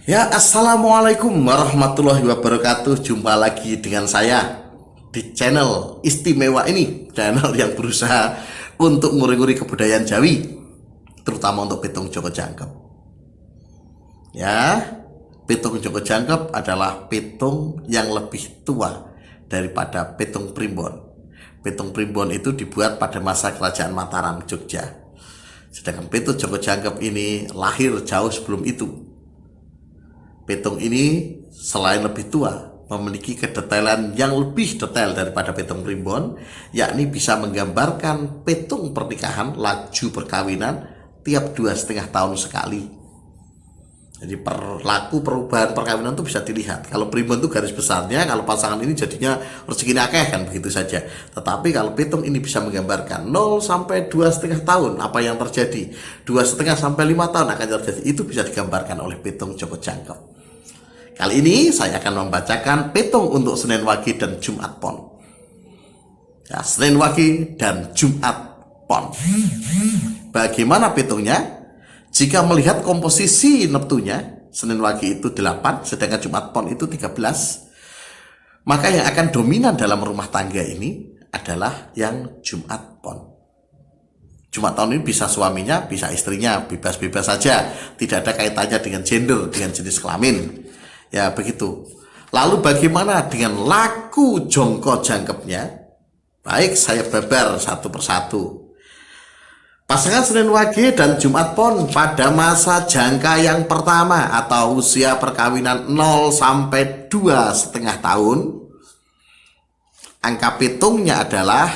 Ya, assalamualaikum warahmatullahi wabarakatuh. Jumpa lagi dengan saya di channel istimewa ini, channel yang berusaha untuk nguri-nguri kebudayaan Jawi, terutama untuk Petung Joko Jangkep. Ya, Petung Joko Jangkep adalah petung yang lebih tua daripada Petung Primbon. Petung Primbon itu dibuat pada masa Kerajaan Mataram, Jogja. Sedangkan Petung Joko Jangkep ini lahir jauh sebelum itu. Petung ini selain lebih tua, memiliki kedetailan yang lebih detail daripada Petung Primbon, yakni bisa menggambarkan petung pernikahan, laju perkawinan tiap 2,5 tahun sekali. Jadi perubahan perkawinan itu bisa dilihat. Kalau Primbon itu garis besarnya, kalau pasangan ini jadinya rezekinya akeh kan begitu saja. Tetapi kalau petung ini bisa menggambarkan 0 sampai 2,5 tahun apa yang terjadi, 2,5 sampai 5 tahun akan terjadi, itu bisa digambarkan oleh Petung Joko Jangkep. Kali ini saya akan membacakan petung untuk Senin Wage dan Jumat Pon. Ya, Senin Wage dan Jumat Pon. Bagaimana petungnya? Jika melihat komposisi neptunya, Senin Wage itu 8, sedangkan Jumat Pon itu 13, maka yang akan dominan dalam rumah tangga ini adalah yang Jumat Pon. Jumat Pon ini bisa suaminya, bisa istrinya, bebas-bebas saja. Tidak ada kaitannya dengan gender, dengan jenis kelamin. Ya begitu. Lalu bagaimana dengan laku jongko jangkepnya? Baik, saya babar satu persatu. Pasangan Senin Wage dan Jumat Pon pada masa jangka yang pertama atau usia perkawinan 0 sampai 2,5 tahun, angka petungnya adalah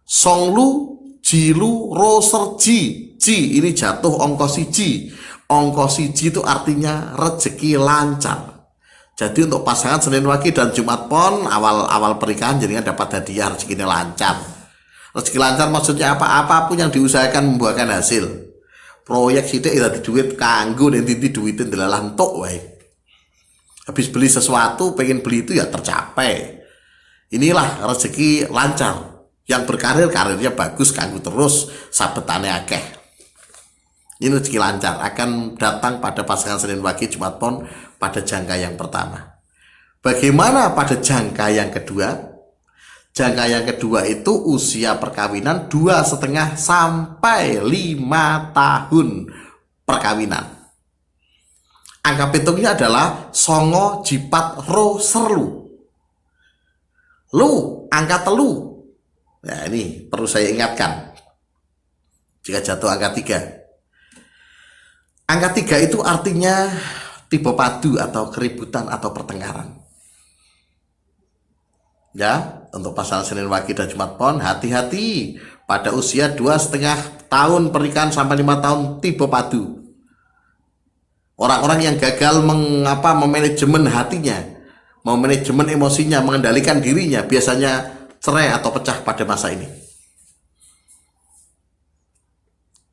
Songlu, Jilu, Roserji. Ji ini jatuh ongko siji. Ongko siji itu artinya rezeki lancar. Jadi untuk pasangan Senin Wage dan Jumat Pon awal pernikahan jadinya dapat hadiah rezekinya lancar. Rezeki lancar maksudnya apa? Apapun yang diusahakan membuahkan hasil. Proyek sidik itu duit kanggo dan titi duitin delalah entuk wae. Habis beli sesuatu pengen beli itu ya tercapai. Inilah rezeki lancar. Yang berkarir karirnya bagus kanggo terus sabetane akeh. Ini rezeki lancar akan datang pada pasangan Senin Wage Jumat Pon pada jangka yang pertama. Bagaimana pada jangka yang kedua? Jangka yang kedua itu usia perkawinan 2,5 sampai 5 tahun perkawinan. Angka petungnya adalah Songo, Jipat, Ro, Serlu. Lu, angka telu. Nah ini perlu saya ingatkan. Jika jatuh angka 3. Angka 3 itu artinya tipe padu atau keributan atau pertengkaran. Ya, untuk pasangan Senin Wage dan Jumat Pon, hati-hati pada usia 2,5 tahun pernikahan sampai 5 tahun tipe padu. Orang-orang yang gagal memanajemen hatinya, memanajemen emosinya, mengendalikan dirinya, biasanya cerai atau pecah pada masa ini.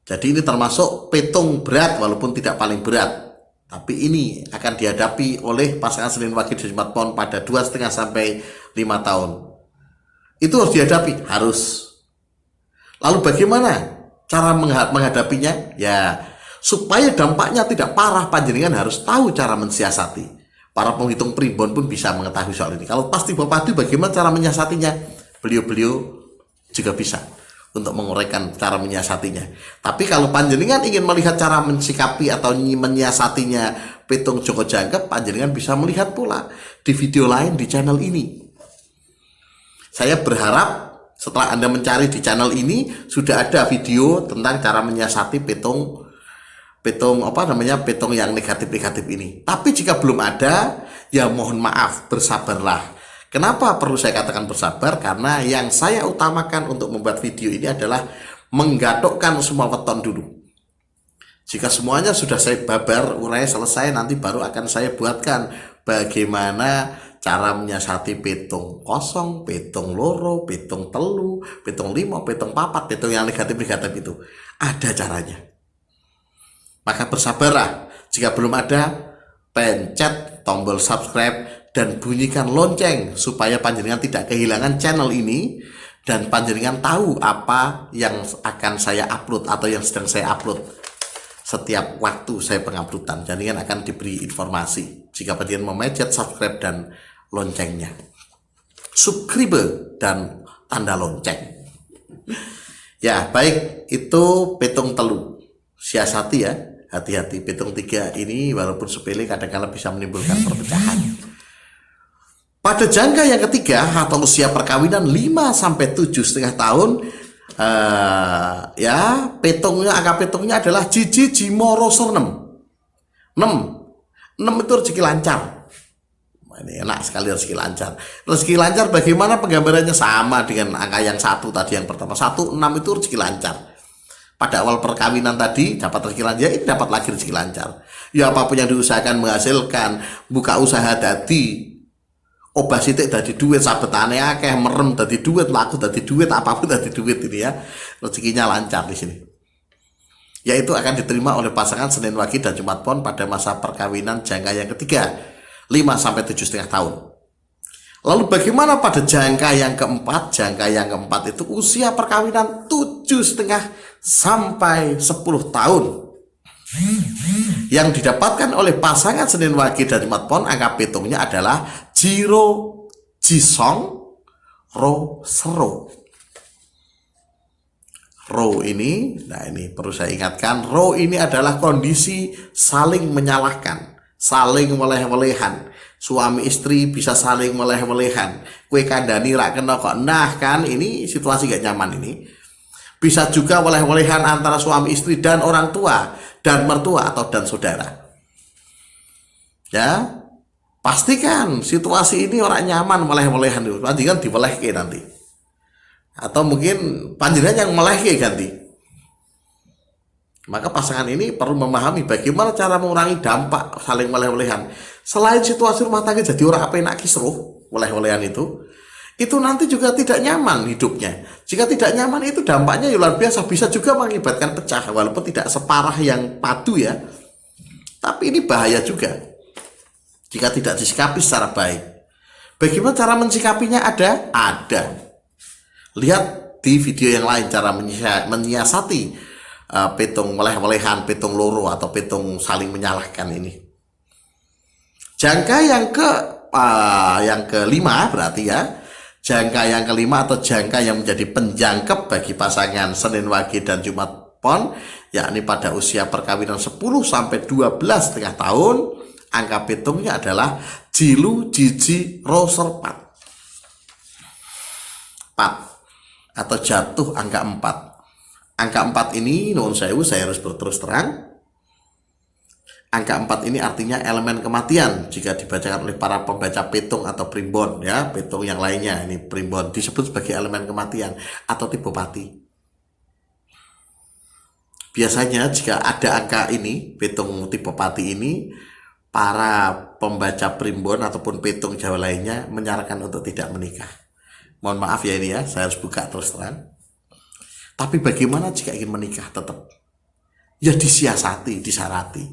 Jadi ini termasuk petung berat walaupun tidak paling berat. Tapi ini akan dihadapi oleh pasangan Senin Wage dan Jumat Pon pada 2,5 sampai 5 tahun. Itu harus dihadapi, harus. Lalu bagaimana cara menghadapinya? Ya, supaya dampaknya tidak parah, panjenengan harus tahu cara mensiasati. Para penghitung primbon pun bisa mengetahui soal ini. Kalau pasti Bapak itu bagaimana cara menyiasatinya? Beliau-beliau juga bisa untuk menguraikan cara menyiasatinya. Tapi kalau panjenengan ingin melihat cara mensikapi atau menyiasatinya Petung Joko Jangkep, panjenengan bisa melihat pula di video lain di channel ini. Saya berharap setelah Anda mencari di channel ini sudah ada video tentang cara menyiasati petung yang negatif-negatif ini. Tapi jika belum ada, ya mohon maaf, bersabarlah. Kenapa perlu saya katakan bersabar? Karena yang saya utamakan untuk membuat video ini adalah menggatokkan semua weton dulu. Jika semuanya sudah saya babar, urai selesai, nanti baru akan saya buatkan bagaimana cara menyiasati petung kosong, petung loro, petung telu, petung limo, petung papat, petung yang negatif-negatif itu. Ada caranya. Maka bersabarlah. Jika belum ada, pencet tombol subscribe dan bunyikan lonceng supaya panjenengan tidak kehilangan channel ini dan panjenengan tahu apa yang akan saya upload atau yang sedang saya upload. setiap waktu saya penguploadan. Jadi kan akan diberi informasi jika kalian memencet subscribe dan loncengnya. Subscribe dan tanda lonceng. Ya, baik, itu petung telu. Siasati ya, hati-hati. Petung tiga ini walaupun sepele kadang-kadang bisa menimbulkan perpecahan. Pada jangka yang ketiga atau usia perkawinan 5-7,5 tahun, ya petungnya, angka petungnya adalah Jiji Jimoro Sernem 6 itu rezeki lancar. Ini enak sekali rezeki lancar. Rezeki lancar bagaimana penggambarannya? Sama dengan angka yang satu tadi, yang pertama 1, 6 itu rezeki lancar. Pada awal perkawinan tadi dapat rezeki lancar, ini dapat lagi rezeki lancar. Ya apapun yang diusahakan menghasilkan, buka usaha tadi, obah sitik dadi duit, sabetane akeh, merem dadi duit, laku dadi duit, apapun dadi duit ini ya. Rezekinya lancar di sini. Yaitu akan diterima oleh pasangan Senin Wage dan Jumat Pon pada masa perkawinan jangka yang ketiga 5-7,5 tahun. Lalu bagaimana pada jangka yang keempat? Jangka yang keempat itu usia perkawinan 7,5 sampai 10 tahun. Yang didapatkan oleh pasangan Senin Wage dan Jumat Pon, angka petungnya adalah Jiro Jisong Ro Sero. Ro ini, nah ini perlu saya ingatkan, Ro ini adalah kondisi saling menyalahkan, saling weleh-welehan. Suami istri bisa saling weleh-welehan. Kue kandani rak kena kok, nah kan ini situasi gak nyaman ini. Bisa juga weleh-welehan antara suami istri dan orang tua dan mertua atau dan saudara. Ya, pastikan situasi ini orang nyaman weleh-welehan itu. Nanti kan diwelehke nanti. Atau mungkin panjenengan yang melehke ganti. Maka pasangan ini perlu memahami bagaimana cara mengurangi dampak saling weleh-welehan. Selain situasi rumah tangga jadi orang apa enak kisruh, weleh-welehan itu nanti juga tidak nyaman hidupnya. Jika tidak nyaman itu dampaknya luar biasa, bisa juga mengakibatkan pecah, walaupun tidak separah yang padu ya. Tapi ini bahaya juga jika tidak disikapi secara baik. Bagaimana cara mensikapinya? Ada. Lihat di video yang lain cara menyiasati petung weleh-welehan, petung loro atau petung saling menyalahkan ini. Jangka yang kelima berarti ya. Jangka yang kelima atau jangka yang menjadi penjangkep bagi pasangan Senin Wage dan Jumat Pon, yakni pada usia perkawinan 10-12,5 tahun, angka petungnya adalah Jilu Jiji Roser Pat atau jatuh angka 4. Angka 4 ini, nuwun sewu, saya harus berterus terang. Angka 4 ini artinya elemen kematian jika dibacakan oleh para pembaca petung atau primbon ya, petung yang lainnya. Ini primbon disebut sebagai elemen kematian atau tipe pati. Biasanya jika ada angka ini, petung tipe pati ini, para pembaca primbon ataupun petung Jawa lainnya menyarankan untuk tidak menikah. Mohon maaf ya ini ya, saya harus buka terus terang. Tapi bagaimana jika ingin menikah tetap? Ya disiasati, disarati.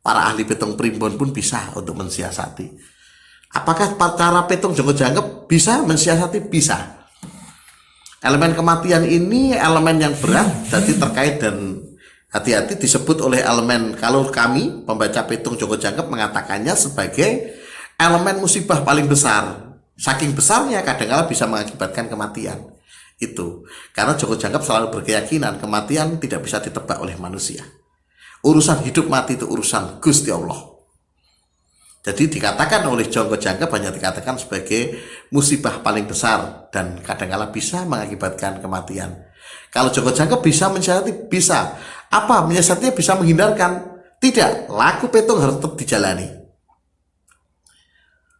Para ahli petung primbon pun bisa untuk mensiasati. Apakah cara petung jonggo jangkep bisa mensiasati? Bisa. Elemen kematian ini elemen yang berat, jadi terkait dan hati-hati disebut oleh elemen, kalau kami pembaca petung jonggo jangkep mengatakannya sebagai elemen musibah paling besar. Saking besarnya kadang-kadang bisa mengakibatkan kematian. Itu karena jonggo jangkep selalu berkeyakinan kematian tidak bisa ditebak oleh manusia. Urusan hidup mati itu urusan Gusti Allah. Jadi dikatakan oleh jonggo jangkep hanya dikatakan sebagai musibah paling besar dan kadang-kala bisa mengakibatkan kematian. Kalau jonggo jangkep bisa mensiasati, bisa. Apa mensiasatinya? Bisa menghindarkan? Tidak. Laku petung harus tetap dijalani.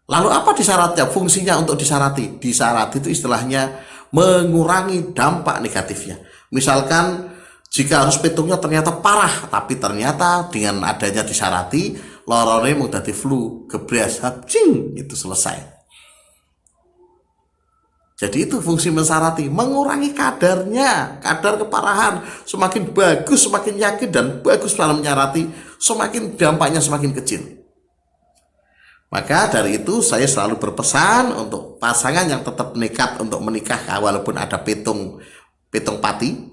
Lalu apa disyaratnya? Fungsinya untuk disarati? Disarati itu istilahnya mengurangi dampak negatifnya. Misalkan jika harus petungnya ternyata parah, tapi ternyata dengan adanya disarati, lorone mau dadi flu, gebres, habcing, itu selesai. Jadi itu fungsi mensarati, mengurangi kadarnya, kadar keparahan, semakin bagus, semakin yakin dan bagus dalam menyarati, semakin dampaknya semakin kecil. Maka dari itu saya selalu berpesan untuk pasangan yang tetap nekat untuk menikah walaupun ada petung pati.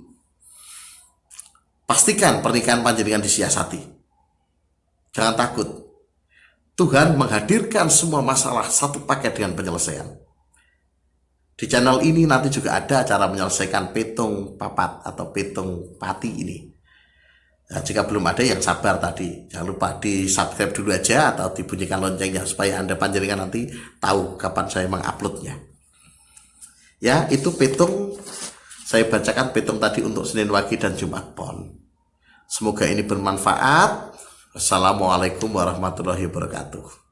Pastikan pernikahan panjenengan disiasati. Jangan takut. Tuhan menghadirkan semua masalah satu paket dengan penyelesaian. Di channel ini nanti juga ada cara menyelesaikan petung papat atau petung pati ini. Nah, jika belum ada yang sabar tadi, jangan lupa di subscribe dulu aja atau dibunyikan loncengnya supaya Anda panjenengan nanti tahu kapan saya menguploadnya. Ya, itu petung. Saya bacakan petung tadi untuk Senin Wage dan Jumat Pon. Semoga ini bermanfaat. Assalamualaikum warahmatullahi wabarakatuh.